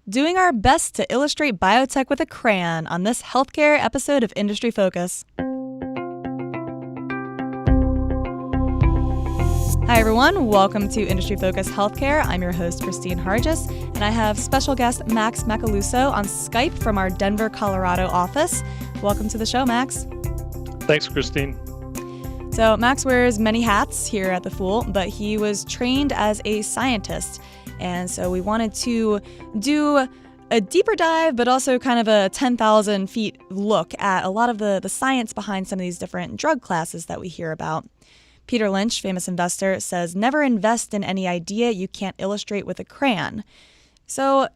doing our best to illustrate biotech with a crayon on this healthcare episode of Industry Focus. Hi, everyone. Welcome to Industry Focus Healthcare. I'm your host, Christine Hargis, and I have special guest Max Macaluso on Skype from our Denver, Colorado office. Welcome to the show, Max. Thanks, Christine. So Max wears many hats here at The Fool, but he was trained as a scientist. And so we wanted to do a deeper dive, but also kind of a 10,000 feet look at a lot of the science behind some of these different drug classes that we hear about. Peter Lynch, famous investor, says, never invest in any idea you can't illustrate with a crayon. So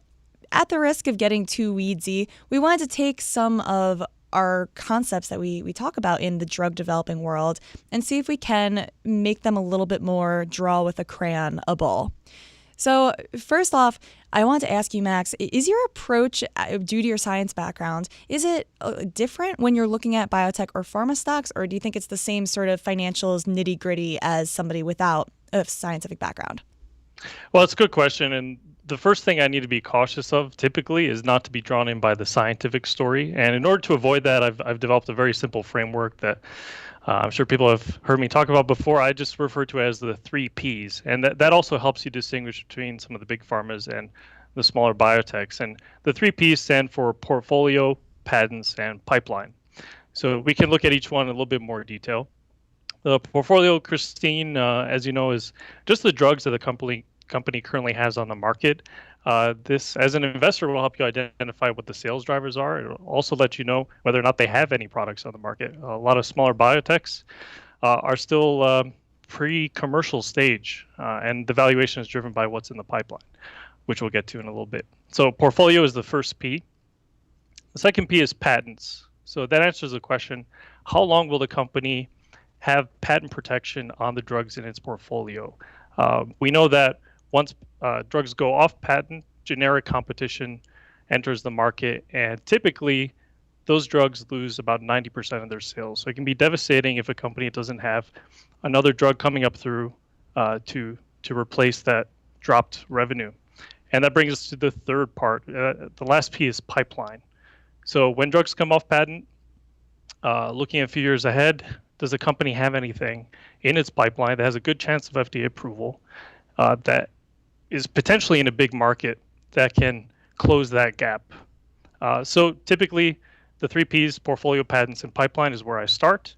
at the risk of getting too weedsy, we wanted to take some of our concepts that we talk about in the drug developing world and see if we can make them a little bit more draw with a crayon-able. So first off, I want to ask you, Max, is your approach, due to your science background, is it different when you're looking at biotech or pharma stocks, or do you think it's the same sort of financials nitty-gritty as somebody without a scientific background? Well, it's a good question. And the first thing I need to be cautious of typically is not to be drawn in by the scientific story. And in order to avoid that, I've developed a very simple framework that I'm sure people have heard me talk about before. I just refer to it as the 3Ps. And that also helps you distinguish between some of the big pharmas and the smaller biotechs. And the 3Ps stand for portfolio, patents, and pipeline. So we can look at each one in a little bit more detail. The portfolio, Christine, as you know, is just the drugs that the company currently has on the market. This, as an investor, will help you identify what the sales drivers are. It'll also let you know whether or not they have any products on the market. A lot of smaller biotechs are still pre-commercial stage, and the valuation is driven by what's in the pipeline, which we'll get to in a little bit. So portfolio is the first P. The second P is patents. So that answers the question, how long will the company have patent protection on the drugs in its portfolio? We know that once drugs go off patent, generic competition enters the market, and typically those drugs lose about 90% of their sales. So it can be devastating if a company doesn't have another drug coming up through to replace that dropped revenue. And that brings us to the third part. The last P is pipeline. So when drugs come off patent, looking a few years ahead, does the company have anything in its pipeline that has a good chance of FDA approval that is potentially in a big market that can close that gap? So typically, the 3Ps, portfolio, patents, and pipeline is where I start.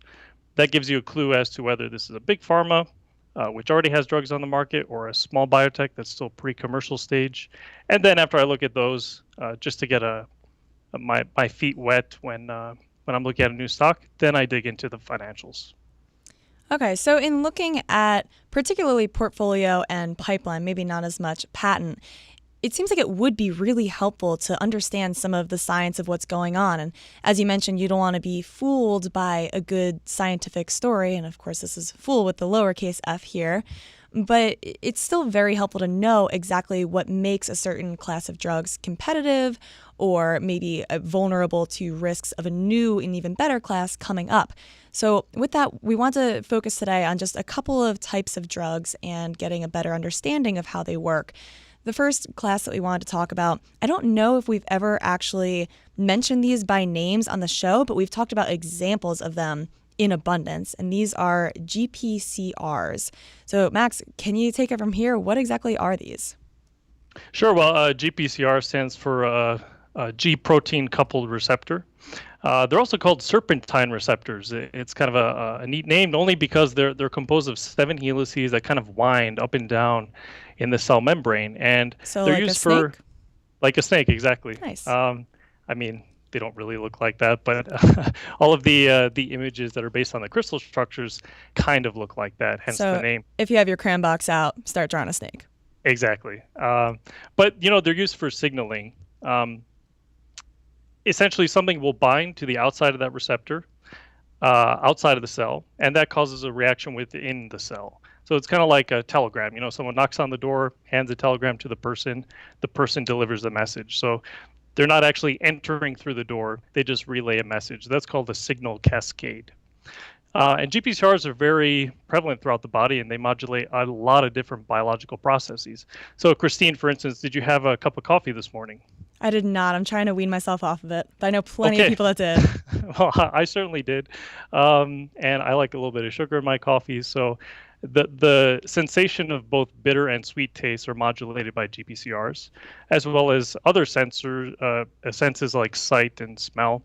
That gives you a clue as to whether this is a big pharma, which already has drugs on the market, or a small biotech that's still pre-commercial stage. And then after I look at those, just to get my feet wet when I'm looking at a new stock, then I dig into the financials. Okay, so in looking at particularly portfolio and pipeline, maybe not as much patent, it seems like it would be really helpful to understand some of the science of what's going on. And as you mentioned, you don't want to be fooled by a good scientific story. And of course, this is fool with the lowercase f here. But it's still very helpful to know exactly what makes a certain class of drugs competitive or maybe vulnerable to risks of a new and even better class coming up. So with that, we want to focus today on just a couple of types of drugs and getting a better understanding of how they work. The first class that we wanted to talk about, I don't know if we've ever actually mentioned these by names on the show, but we've talked about examples of them in abundance, and these are GPCRs. So Max, can you take it from here? What exactly are these? Sure. Well, GPCR stands for G protein coupled receptor. They're also called serpentine receptors. It's kind of a neat name, only because they're composed of 7 helices that kind of wind up and down in the cell membrane, and so they're like used a snake? like a snake, exactly. Nice. I mean, they don't really look like that, but all of the images that are based on the crystal structures kind of look like that, hence So the name. if you have your crayon box out, start drawing a snake. Exactly. But they're used for signaling. Essentially, something will bind to the outside of that receptor, outside of the cell, and that causes a reaction within the cell. So it's kind of like a telegram. Someone knocks on the door, hands a telegram to the person delivers the message. So they're not actually entering through the door, they just relay a message. That's called a signal cascade. And GPCRs are very prevalent throughout the body, and they modulate a lot of different biological processes. So Christine, for instance, did you have a cup of coffee this morning? I did not. I'm trying to wean myself off of it, but I know plenty of Okay. people that did. Well, I certainly did, and I like a little bit of sugar in my coffee. So, the sensation of both bitter and sweet tastes are modulated by GPCRs, as well as other senses like sight and smell.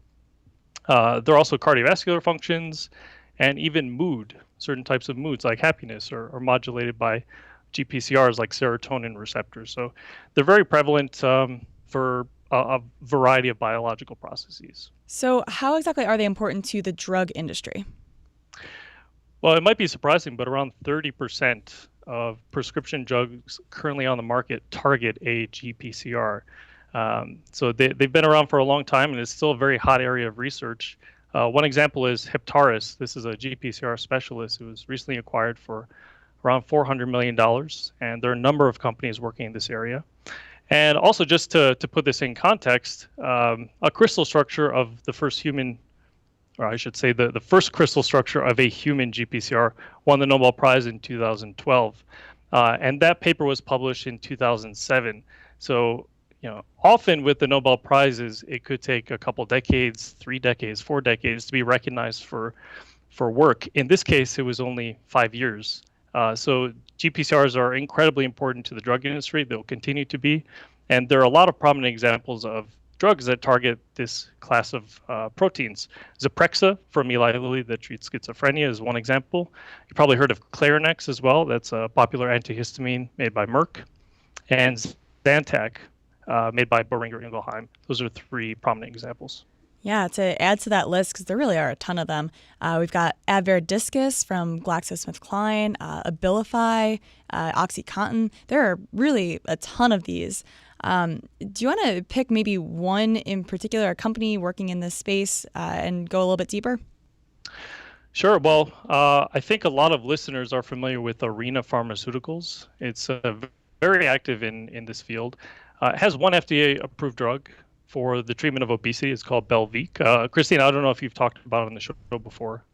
There are also cardiovascular functions, and even mood. Certain types of moods, like happiness, are modulated by GPCRs, like serotonin receptors. So, they're very prevalent for a variety of biological processes. So, how exactly are they important to the drug industry? Well, it might be surprising, but around 30% of prescription drugs currently on the market target a GPCR. So they've been around for a long time, and it's still a very hot area of research. One example is Heptares. This is a GPCR specialist who was recently acquired for around $400 million, and there are a number of companies working in this area. And also, just to put this in context, a crystal structure of the first human, or I should say the first crystal structure of a human GPCR won the Nobel Prize in 2012. And that paper was published in 2007. So, often with the Nobel Prizes, it could take a couple decades, 3 decades, 4 decades to be recognized for work. In this case, it was only 5 years. So GPCRs are incredibly important to the drug industry. They'll continue to be. And there are a lot of prominent examples of drugs that target this class of proteins. Zyprexa from Eli Lilly that treats schizophrenia is one example. You probably heard of Clarinex as well. That's a popular antihistamine made by Merck. And Zantac, made by Boehringer Ingelheim. Those are three prominent examples. Yeah, to add to that list, because there really are a ton of them, we've got Advair Diskus from GlaxoSmithKline, Abilify, OxyContin. There are really a ton of these. Do you want to pick maybe one in particular, a company working in this space, and go a little bit deeper? Sure. Well, I think a lot of listeners are familiar with Arena Pharmaceuticals. It's very active in this field. It has one FDA-approved drug for the treatment of obesity. It's called Belviq. Christine, I don't know if you've talked about it on the show before.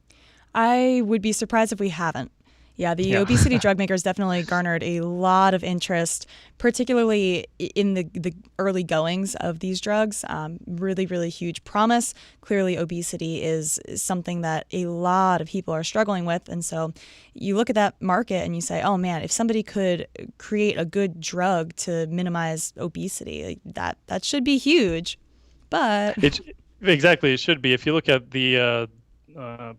I would be surprised if we haven't. Yeah, the obesity drug makers definitely garnered a lot of interest, particularly in the early goings of these drugs. Really, really huge promise. Clearly, obesity is something that a lot of people are struggling with. And so you look at that market and you say, oh, man, if somebody could create a good drug to minimize obesity, that should be huge. But Exactly, it should be. If you look at the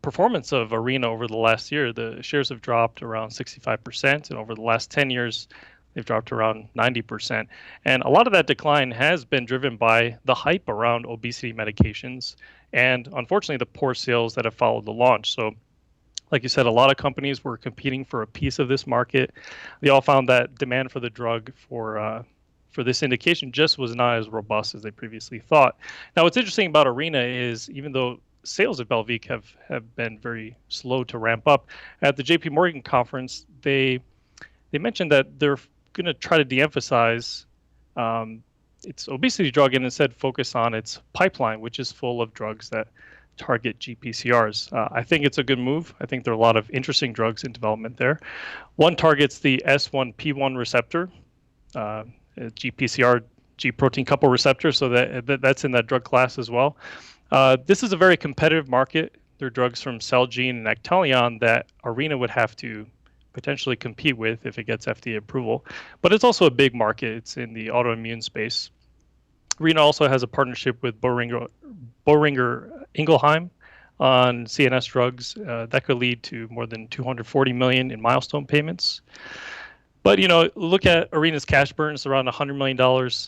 performance of Arena over the last year, the shares have dropped around 65%, and over the last 10 years, they've dropped around 90%. And a lot of that decline has been driven by the hype around obesity medications and, unfortunately, the poor sales that have followed the launch. So, like you said, a lot of companies were competing for a piece of this market. They all found that demand for the drug for this indication just was not as robust as they previously thought. Now, what's interesting about Arena is, even though sales of Belviq have been very slow to ramp up, at the JP Morgan conference, they mentioned that they're going to try to de-emphasize its obesity drug and instead focus on its pipeline, which is full of drugs that target GPCRs. I think it's a good move. I think there are a lot of interesting drugs in development there. One targets the S1P1 receptor, GPCR, G protein couple receptor, so that's in that drug class as well. This is a very competitive market. There are drugs from Celgene and Actelion that Arena would have to potentially compete with if it gets FDA approval. But it's also a big market. It's in the autoimmune space. Arena also has a partnership with Boehringer Ingelheim on CNS drugs that could lead to more than $240 million in milestone payments. But, look at Arena's cash burn. It's around $100 million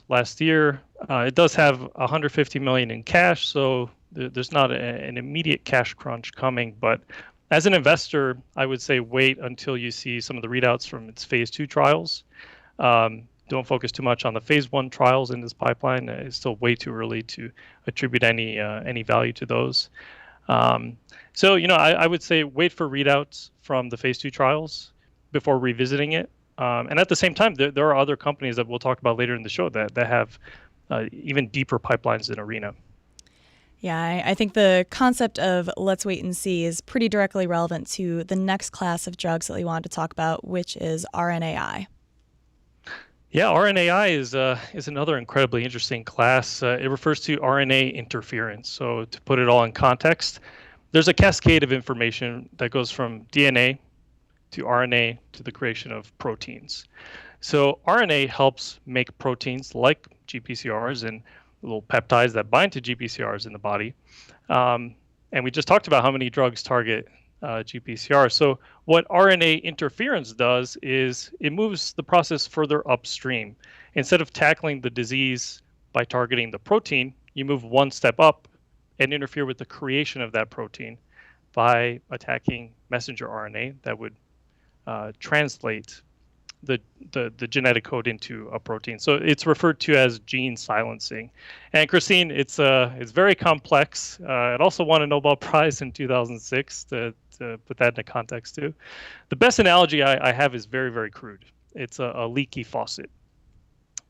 last year. It does have $150 million in cash, so there's not an immediate cash crunch coming. But as an investor, I would say wait until you see some of the readouts from its phase 2 trials. Don't focus too much on the phase 1 trials in this pipeline. It's still way too early to attribute any value to those. So, I would say wait for readouts from the phase 2 trials before revisiting it. And at the same time, there are other companies that we'll talk about later in the show that have even deeper pipelines than Arena. Yeah, I think the concept of let's wait and see is pretty directly relevant to the next class of drugs that we wanted to talk about, which is RNAi. Yeah, RNAi is another incredibly interesting class. It refers to RNA interference. So to put it all in context, there's a cascade of information that goes from DNA to RNA to the creation of proteins. So RNA helps make proteins like GPCRs and little peptides that bind to GPCRs in the body. Um, and we just talked about how many drugs target GPCR. So what RNA interference does is it moves the process further upstream. Instead of tackling the disease by targeting the protein, you move one step up and interfere with the creation of that protein by attacking messenger RNA that would translate the, the genetic code into a protein. So it's referred to as gene silencing. And Christine, it's very complex. It also won a Nobel Prize in 2006 to put that into context too. The best analogy I have is very, very crude. It's a leaky faucet.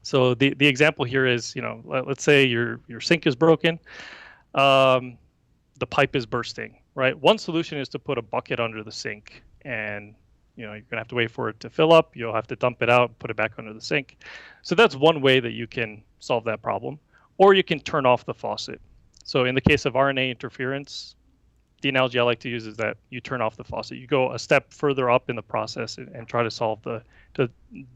So the example here is, let's say your sink is broken, the pipe is bursting, right? One solution is to put a bucket under the sink, and you're gonna have to wait for it to fill up. You'll have to dump it out, put it back under the sink. So that's one way that you can solve that problem. Or you can turn off the faucet. So in the case of RNA interference, the analogy I like to use is that you turn off the faucet. You go a step further up in the process and try to solve the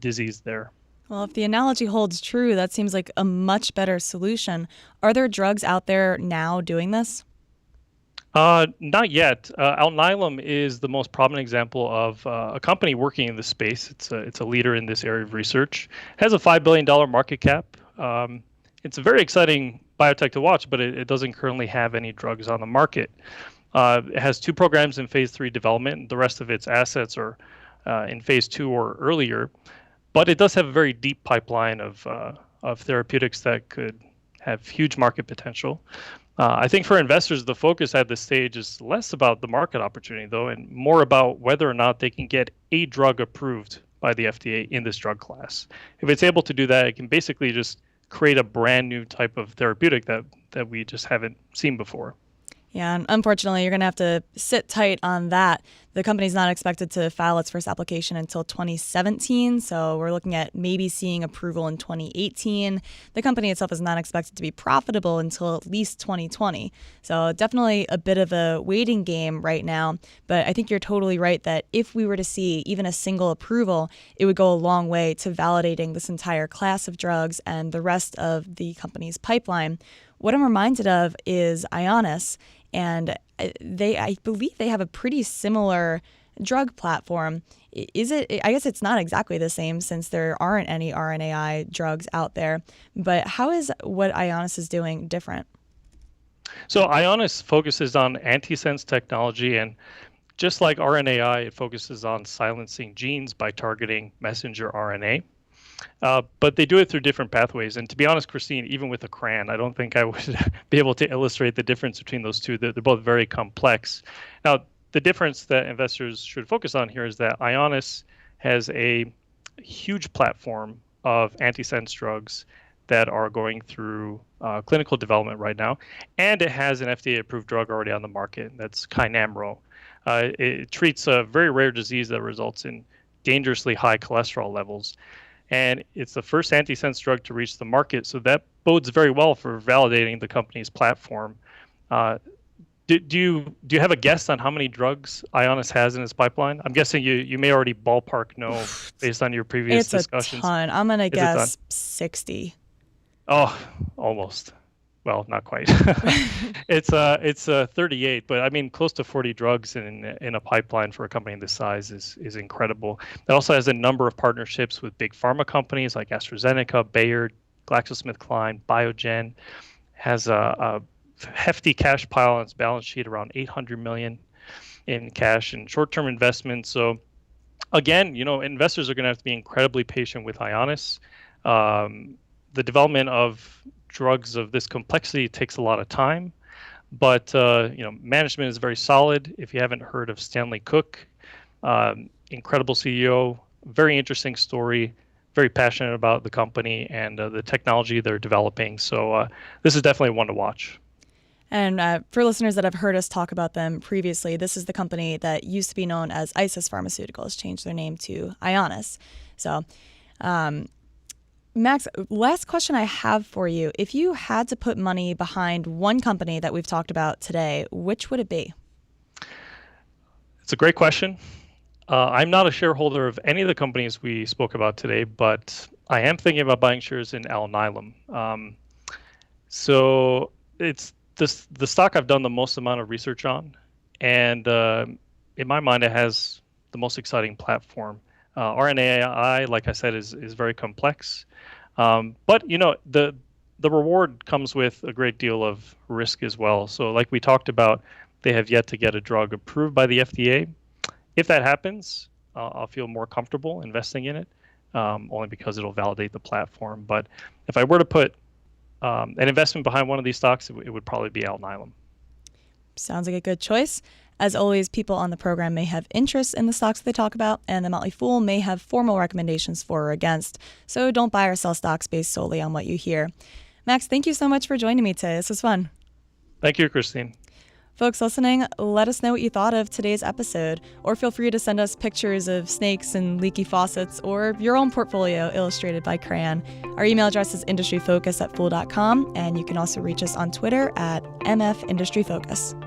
disease there. Well, if the analogy holds true, that seems like a much better solution. Are there drugs out there now doing this? Not yet. Alnylam is the most prominent example of a company working in this space. It's a leader in this area of research. It has a $5 billion market cap. It's a very exciting biotech to watch, but it doesn't currently have any drugs on the market. It has 2 programs in phase 3 development. The rest of its assets are in phase 2 or earlier, but it does have a very deep pipeline of therapeutics that could have huge market potential. I think for investors, the focus at this stage is less about the market opportunity, though, and more about whether or not they can get a drug approved by the FDA in this drug class. If it's able to do that, it can basically just create a brand new type of therapeutic that we just haven't seen before. Yeah, and unfortunately, you're going to have to sit tight on that. The company's not expected to file its first application until 2017, so we're looking at maybe seeing approval in 2018. The company itself is not expected to be profitable until at least 2020. So definitely a bit of a waiting game right now, but I think you're totally right that if we were to see even a single approval, it would go a long way to validating this entire class of drugs and the rest of the company's pipeline. What I'm reminded of is Ionis, and I believe they have a pretty similar drug platform. Is it? I guess it's not exactly the same since there aren't any RNAi drugs out there. But how is what Ionis is doing different? So Ionis focuses on antisense technology, and just like RNAi, it focuses on silencing genes by targeting messenger RNA. But they do it through different pathways. And to be honest, Christine, even with a crayon, I don't think I would be able to illustrate the difference between those two. They're both very complex. Now, the difference that investors should focus on here is that Ionis has a huge platform of antisense drugs that are going through clinical development right now. And it has an FDA-approved drug already on the market. That's Kynamro. It treats a very rare disease that results in dangerously high cholesterol levels. And it's the first antisense drug to reach the market, so that bodes very well for validating the company's platform. Do you have a guess on how many drugs Ionis has in its pipeline? I'm guessing you may already ballpark know based on your previous discussions. It's a ton. I'm gonna guess 60. Oh, almost. Well, not quite. It's 38, but I mean close to 40 drugs in a pipeline for a company this size is incredible. It also has a number of partnerships with big pharma companies like AstraZeneca, Bayer, GlaxoSmithKline, Biogen. Has a hefty cash pile on its balance sheet, around 800 million in cash and short-term investments. So again, investors are going to have to be incredibly patient with Ionis. The development of drugs of this complexity takes a lot of time, but management is very solid. If you haven't heard of Stanley Cook, incredible CEO, very interesting story, very passionate about the company and the technology they're developing. So this is definitely one to watch. And for listeners that have heard us talk about them previously, this is the company that used to be known as Isis Pharmaceuticals, changed their name to Ionis. So Max, last question I have for you. If you had to put money behind one company that we've talked about today, which would it be? It's a great question. I'm not a shareholder of any of the companies we spoke about today, but I am thinking about buying shares in Alnylam. So it's the stock I've done the most amount of research on, and in my mind, it has the most exciting platform. RNAi, like I said, is very complex, but the reward comes with a great deal of risk as well. So, like we talked about, they have yet to get a drug approved by the FDA. If that happens, I'll feel more comfortable investing in it, only because it'll validate the platform. But if I were to put an investment behind one of these stocks, it would probably be Alnylam. Sounds like a good choice. As always, people on the program may have interest in the stocks they talk about, and the Motley Fool may have formal recommendations for or against. So don't buy or sell stocks based solely on what you hear. Max, thank you so much for joining me today. This was fun. Thank you, Christine. Folks listening, let us know what you thought of today's episode, or feel free to send us pictures of snakes and leaky faucets or your own portfolio illustrated by crayon. Our email address is industryfocus@fool.com, and you can also reach us on Twitter at mfindustryfocus.